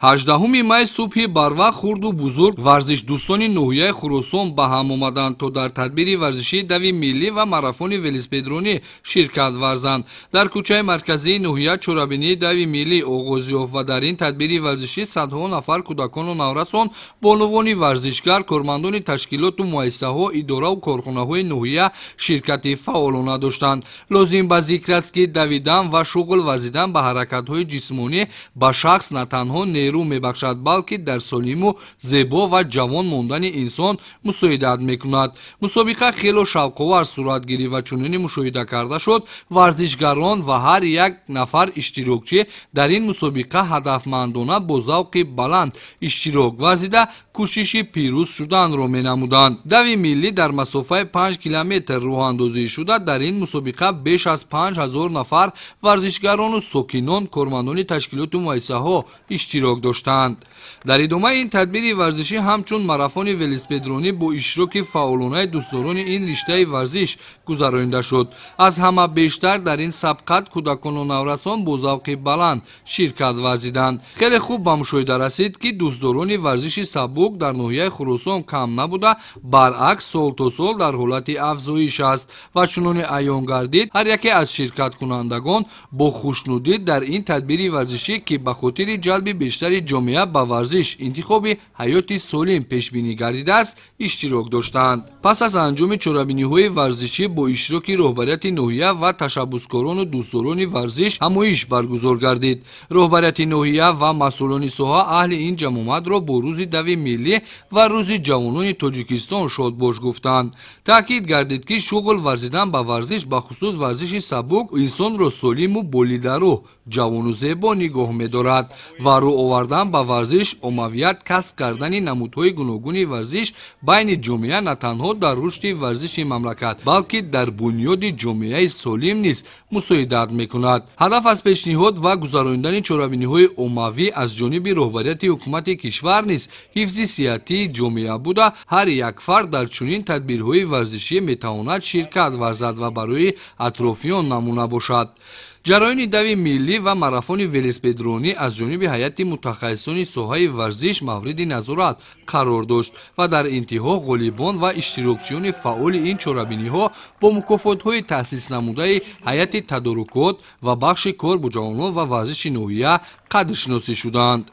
18 май субҳи барвақт хурду бузург варзишдӯстони ноҳияи Хуросон ба ҳам омаданд, то дар тадбири варзишии дави миллӣ ва марафони велосипедронӣ ширкат варзанд. Дар кӯчаи марказии ноҳия чорабинии дави миллӣ оғоз ёфт ва дар ин тадбири варзишӣ садҳо нафар кӯдакону наврасон, бонувони варзишгар, кормандони ташкилоту муассисаҳо, идораву корхонаҳои ноҳия ширкати фаъолона доштанд. Лозим ба зикр аст, ки давидан ва шуғл варзидан ба ҳаракатҳои ҷисмонӣ ба шахс на танҳо нерӯ мебахшад, балки дар солиму зебо ва ҷавон мондани инсон мусоидат мекунад. Мусобиқа хело шавқовар сурат гирифт ва чунин мушоҳида карда шуд, варзишгарон ва ҳар як нафар иштирокчӣ дар ин мусобиқа ҳадафмандона бо завқи баланд иштирок варзида кӯшиши пирӯз шуданро менамуданд. Дави миллӣ дар масофаи 5 километр роҳандозӣ шуда, дар ин мусобиқа беш аз 5000 нафар варзишгарону сокинон, кормандони ташкилоту муассисаҳо иштирок доштанд. Дар идомаи ин тадбири варзишӣ ҳамчун марафони велосипедронӣ бо иштироки фаъолонаи дӯстдорони ин риштаи варзиш гузаронида шуд. Аз ҳама бештар дар ин сабқат кӯдакону наврасон бо завқи баланд ширкат варзиданд. Хеле хуб ба мушоҳида расид, ки дӯстдорони варзиши сабук дар ноҳияи Хуросон кам набуда, баръакс сол то сол дар ҳолати афзоиш аст ва чуноне аён гардид, ҳар яке аз ширкаткунандагон бо хушнудӣ дар ин тадбири варзишӣ, ки ба хотири ҷалби бештари ҷомеа ба варзиш интихоби ҳаёти солим пешбинӣ гардидааст, иштирок доштанд. Пас аз анҷоми чорабиниҳои варзишӣ бо иштироки роҳбарияти ноҳия ва ташаббускорону дӯстдорони варзиш ҳамоиш баргузор гардид. Роҳбарияти ноҳия ва масъулони соҳа аҳли ин ҷамъомадро бо рӯзи дави миллӣ ва рӯзи ҷавонони Тоҷикистон шодбош гуфтанд. Таъкид гардид, ки шуғл варзидан ба варзиш, бахусус варзиши сабук, инсонро солиму болидароҳ, ҷавону зебо нигоҳ медорад ва рӯ овардан ба варзиш, омавият касб кардани намудҳои гуногуни варзиш байни ҷомеа на танҳо дар рушди варзиши мамлакат, балки дар бунёди ҷомеаи солим низ мусоидат мекунад. Ҳадаф аз пешниҳод ва гузарондани чорабиниҳои оммавӣ аз ҷониби роҳбарияти ҳукумати кишвар низ ҳифзи сиҳатии ҷомеа буда, ҳар як фард дар чунин тадбирҳои варзишӣ метавонад ширкат варзад ва барои атрофиён намуна бошад. ҷароини дави миллӣ ва марафони велосипедронӣ аз ҷониби ҳайати мутахассисони соҳаи варзиш мавриди назорат қарор дошт ва дар интиҳо ғолибон ва иштирокчиёни фаъоли ин чорабиниҳо бо мукофотҳои таъсиснамудаи ҳайати тадорукот ва бахши кор бо ҷавонон ва варзиши ноҳия қадршиносӣ шуданд.